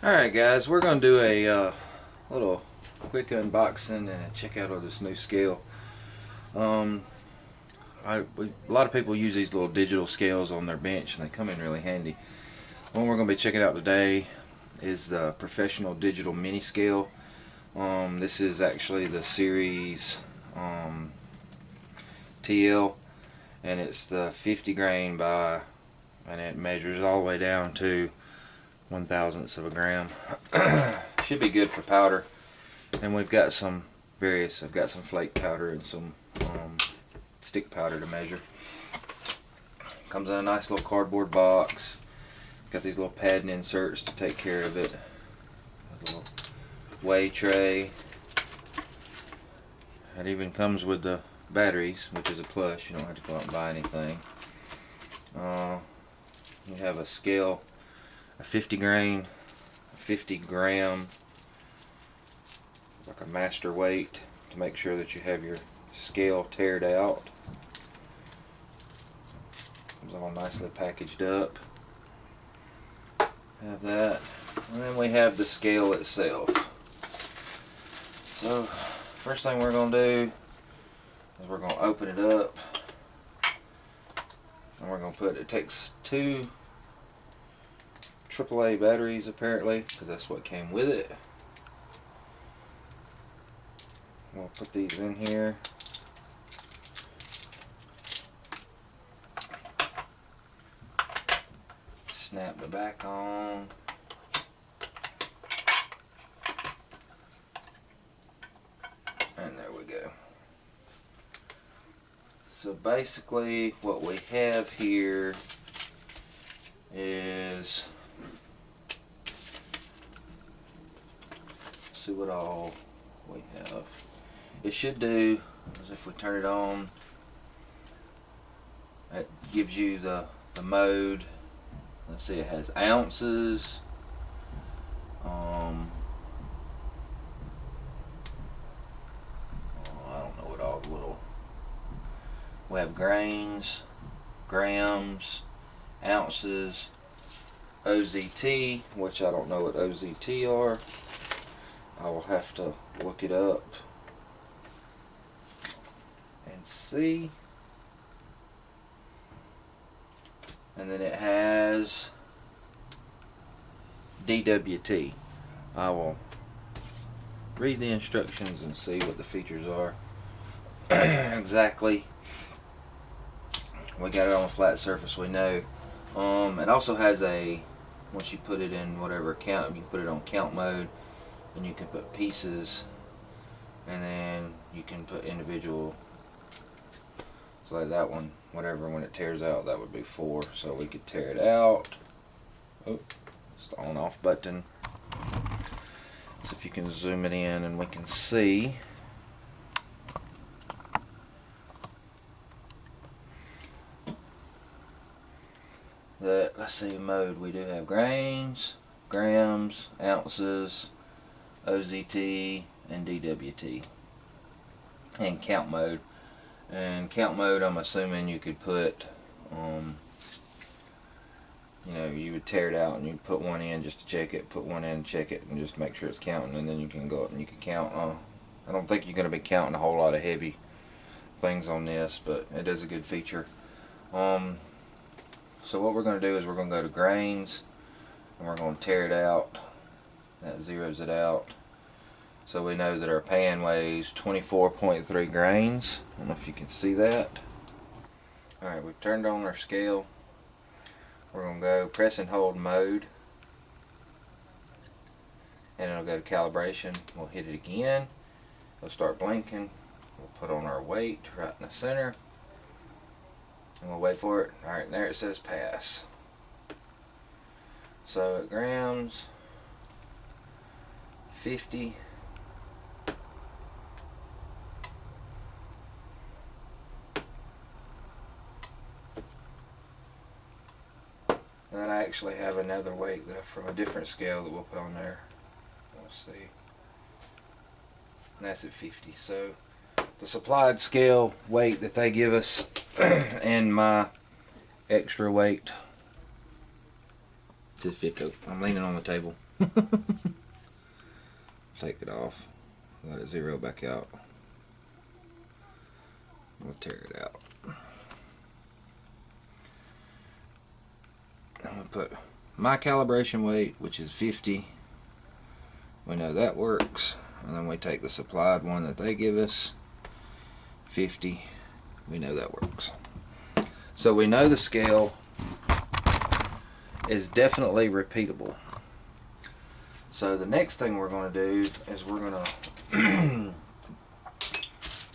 Alright guys, we're going to do a little quick unboxing and a check out of this new scale. A lot of people use these little digital scales on their bench and they come in really handy. One we're going to be checking out today is the Professional.Digital mini scale. This is actually the series TL, and it's the 50 grain by, and it measures all the way down to 1/1000th of a gram. Should be good for powder, and we've got some I've got some flake powder and some stick powder to measure. Comes in a nice little cardboard box. Got these little padding inserts to take care of it. A little weigh tray. It even comes with the batteries, which is a plus. You don't have to go out and buy anything. You have a scale, a 50 gram, like a master weight, to make sure that you have your scale tared out. It's all nicely packaged up. Have that, and then we have the scale itself. So first thing we're going to do is we're going to open it up, and we're going to it takes two AAA batteries apparently, because that's what came with it. We'll put these in here. Snap the back on. And there we go. So basically what we have here is, see what all we have. It should do is, if we turn it on, it gives you the mode. Let's see, it has ounces, I don't know what all the little, we have grains, grams, ounces, OZT, which I don't know what OZT are. I will have to look it up and see. And then it has DWT. I will read the instructions and see what the features are exactly. We got it on a flat surface, we know. It also has a, once you put it in whatever count, you can put it on count mode, and you can put pieces, and then you can put individual. So like that one, whatever, when it tears out, that would be 4. So we could tear it out. Oh, it's the on off button. So if you can zoom it in and we can see. That, let's see, mode, we do have grains, grams, ounces, OZT, and DWT. And count mode. And count mode, I'm assuming you could put, you know, you would tear it out and you'd put one in just to check it, put one in and check it, and just make sure it's counting, and then you can go up and you can count. I don't think you're going to be counting a whole lot of heavy things on this, but it is a good feature. So what we're going to do is we're going to go to grains, and we're going to tear it out. That zeroes it out. So we know that our pan weighs 24.3 grains. I don't know if you can see that. Alright, we've turned on our scale. We're going to go press and hold mode, and it'll go to calibration. We'll hit it again. It'll start blinking. We'll put on our weight right in the center, and we'll wait for it. Alright, there it says pass. So at grams, 50. And then I actually have another weight that from a different scale that we'll put on there. Let's see. And that's at 50. So the supplied scale weight that they give us and my extra weight This fit coat. I'm leaning on the table. Take it off. Let it zero back out. We'll tear it out. I'm going to put my calibration weight, which is 50. We know that works. And then we take the supplied one that they give us, 50. We know that works. So we know the scale is definitely repeatable. So the next thing we're going to do is we're going to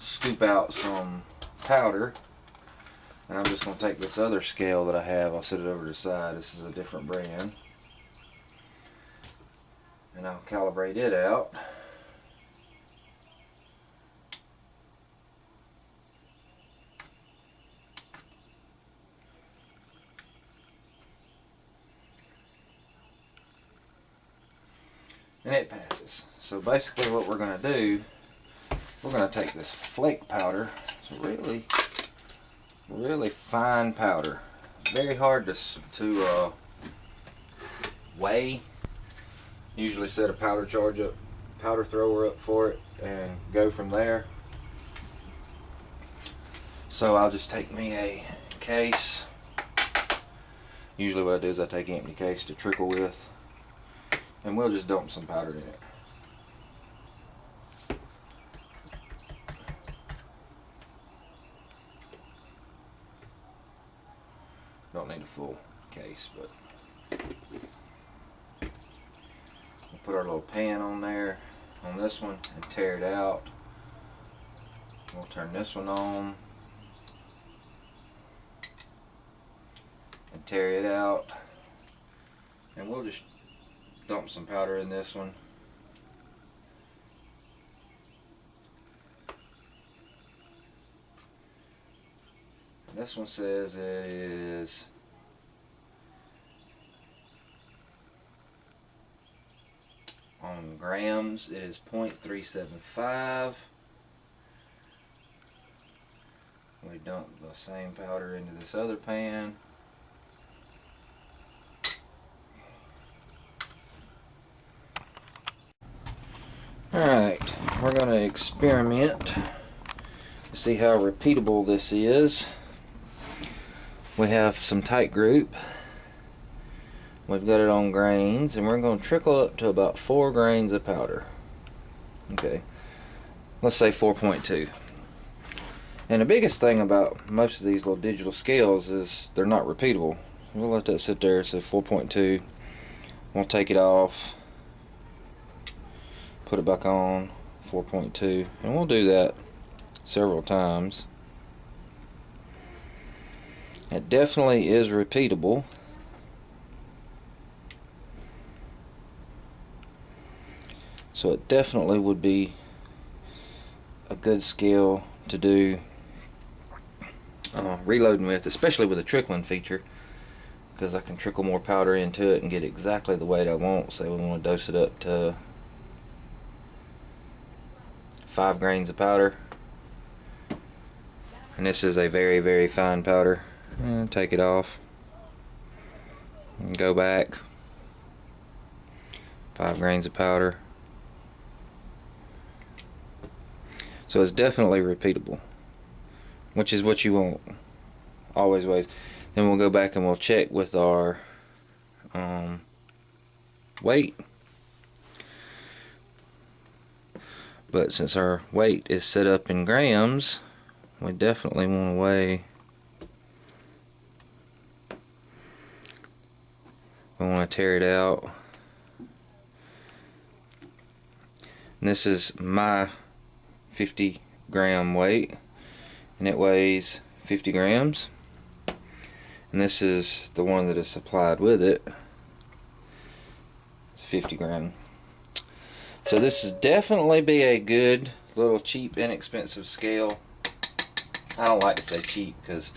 scoop out some powder. And I'm just going to take this other scale that I have, I'll set it over to the side. This is a different brand. And I'll calibrate it out. And it passes. So basically what we're going to do, we're going to take this flake powder. It's really fine powder. Very hard to weigh. Usually set a powder thrower up for it and go from there. So I'll just take me a case. Usually what I do is I take an empty case to trickle with, and we'll just dump some powder in it. Don't need a full case, but we'll put our little pan on there, on this one, and tear it out. We'll turn this one on and tear it out, and we'll just dump some powder in this one. This one says it is on grams, it is 0.375. We dump the same powder into this other pan. Alright, we're going to experiment to see how repeatable this is. We have some tight group. We've got it on grains, and we're going to trickle up to about 4 grains of powder. Okay, let's say 4.2. And the biggest thing about most of these little digital scales is they're not repeatable. We'll let that sit there, say 4.2. We'll take it off, put it back on, 4.2, and we'll do that several times. It definitely is repeatable. So it definitely would be a good scale to do reloading with, especially with a trickling feature, because I can trickle more powder into it and get exactly the weight I want. Say we want to dose it up to 5 grains of powder, and this is a very, very fine powder. And take it off and go back, 5 grains of powder. So it's definitely repeatable, which is what you want always. Then we'll go back and we'll check with our weight. But since our weight is set up in grams, we definitely want to weigh. We want to tear it out. And this is my 50 gram weight, and it weighs 50 grams. And this is the one that is supplied with it. It's 50 grams. So this is definitely be a good little cheap, inexpensive scale. I don't like to say cheap because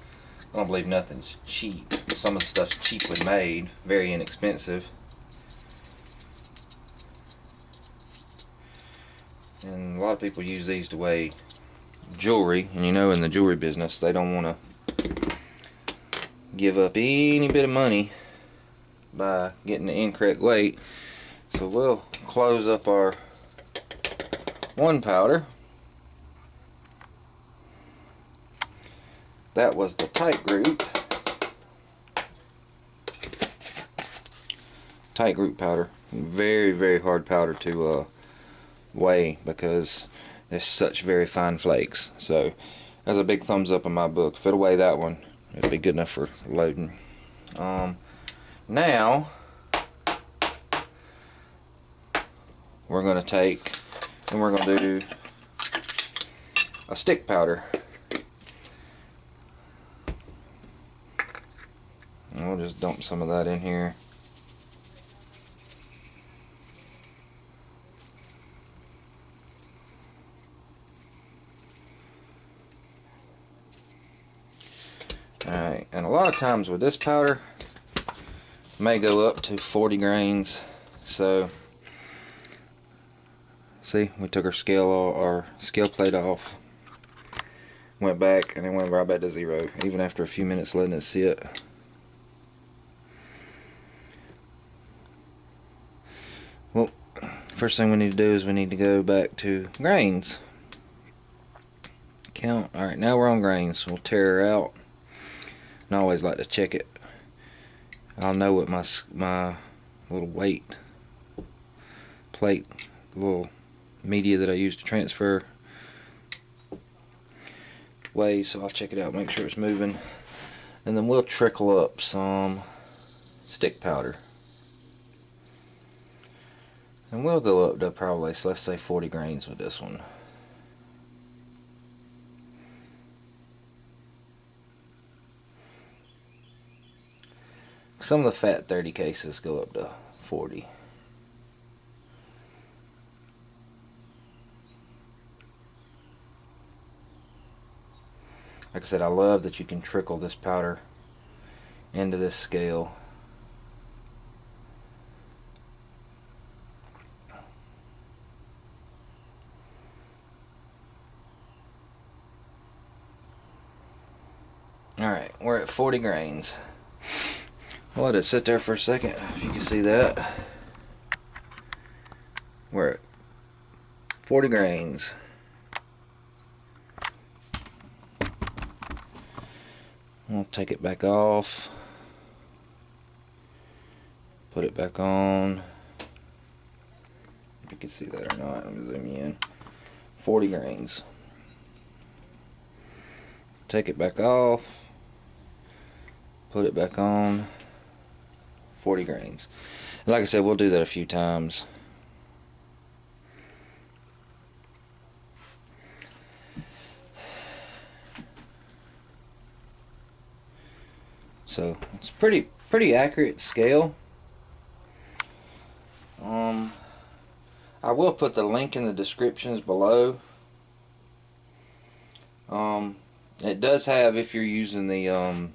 I don't believe nothing's cheap. Some of the stuff's cheaply made, very inexpensive. And a lot of people use these to weigh jewelry, and you know, in the jewelry business they don't want to give up any bit of money by getting the incorrect weight. So we'll close up our one powder. That was the tight group. Tight group powder. Very, very hard powder to weigh because there's such very fine flakes. So that's a big thumbs up in my book. If it'll weigh that one, it'd be good enough for loading. Now we're going to take and we're going to do a stick powder. And we'll just dump some of that in here. Alright, and a lot of times with this powder, it may go up to 40 grains. So, see, we took our scale plate off, went back, and then went right back to 0, even after a few minutes letting it sit. Well, first thing we need to do is we need to go back to grains. Count. Alright, now we're on grains. We'll tear her out. And I always like to check it. I'll know what my little weight plate, little media that I use to transfer weighs, so I'll check it out, make sure it's moving, and then we'll trickle up some stick powder. And we'll go up to probably, so let's say 40 grains with this one. Some of the fat 30 cases go up to 40. Like I said, I love that you can trickle this powder into this scale. Alright, we're at 40 grains. I'll let it sit there for a second, if you can see that. We're at 40 grains. I'll take it back off. Put it back on. If you can see that or not, let me zoom in. 40 grains. Take it back off. Put it back on. 40 grains. And like I said, we'll do that a few times. So it's pretty accurate scale. I will put the link in the descriptions below. It does have, if you're using the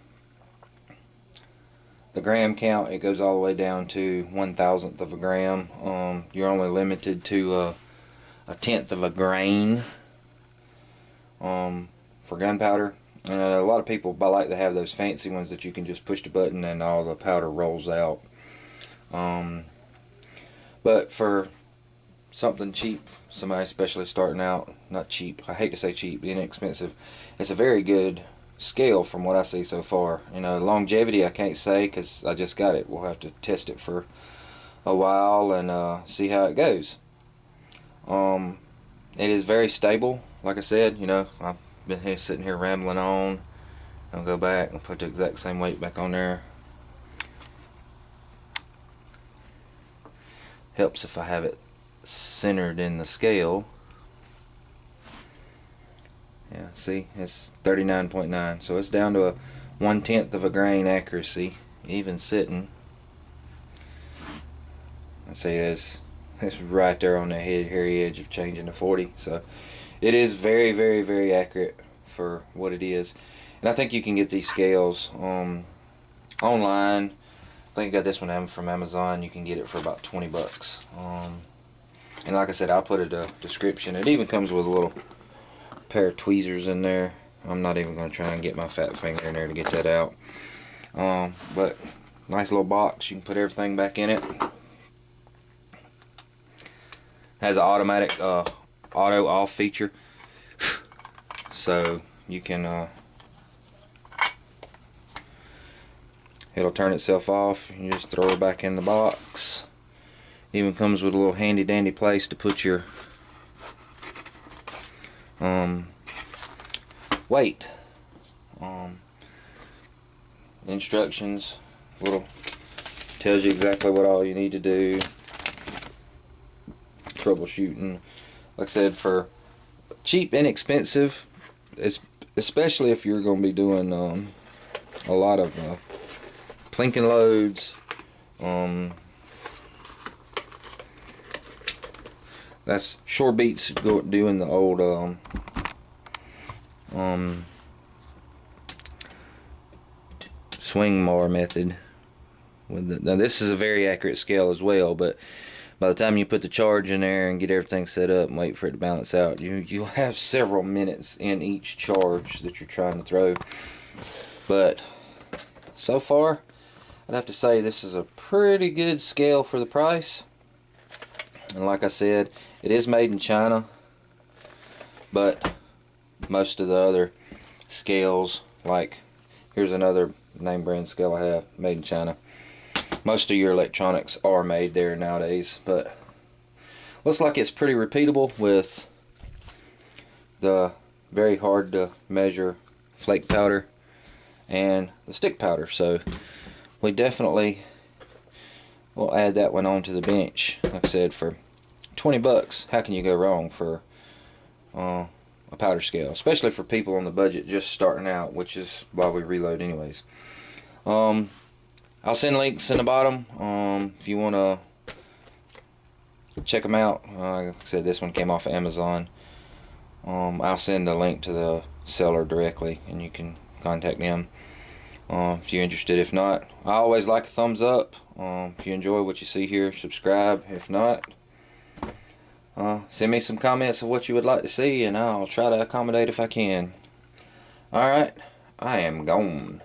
gram count, it goes all the way down to 1/1000th of a gram. You're only limited to a 1/10 of a grain for gunpowder. And a lot of people like to have those fancy ones that you can just push the button and all the powder rolls out. But for something cheap, somebody especially starting out, not cheap, I hate to say cheap, inexpensive, it's a very good scale from what I see so far. You know, longevity I can't say because I just got it. We'll have to test it for a while and see how it goes. It is very stable. Like I said, you know, I've been here sitting here rambling on. I'll go back and put the exact same weight back on there. Helps if I have it centered in the scale. Yeah, see, it's 39.9, so it's down to a 1/10 of a grain accuracy, even sitting. I see it's right there on the hairy edge of changing to 40. So it is very, very, very accurate for what it is. And I think you can get these scales online. I think I got this one from Amazon. You can get it for about 20 bucks. And like I said, I'll put a description. It even comes with a little pair of tweezers in there. I'm not even going to try and get my fat finger in there to get that out. But Nice little box. You can put everything back in it. Has an automatic auto off feature, so you can it'll turn itself off. You just throw it back in the box. Even comes with a little handy dandy place to put your weight. Instructions, little tells you exactly what all you need to do. Troubleshooting, like I said, for cheap, inexpensive, especially if you're going to be doing a lot of plinking loads. That's sure beats doing the old swing mower method. Now this is a very accurate scale as well, but by the time you put the charge in there and get everything set up and wait for it to balance out, you'll have several minutes in each charge that you're trying to throw. But so far, I'd have to say this is a pretty good scale for the price. And like I said, it is made in China, but most of the other scales, like here's another name brand scale I have, made in China. Most of your electronics are made there nowadays, but looks like it's pretty repeatable with the very hard to measure flake powder and the stick powder. So we definitely will add that one onto the bench. Like I said, for 20 bucks, how can you go wrong for a powder scale, especially for people on the budget just starting out, which is why we reload anyways. I'll send links in the bottom if you want to check them out. Like I said, this one came off of Amazon. I'll send the link to the seller directly and you can contact them if you're interested. If not, I always like a thumbs up. If you enjoy what you see here, subscribe. If not, send me some comments of what you would like to see and I'll try to accommodate if I can. Alright, I am gone.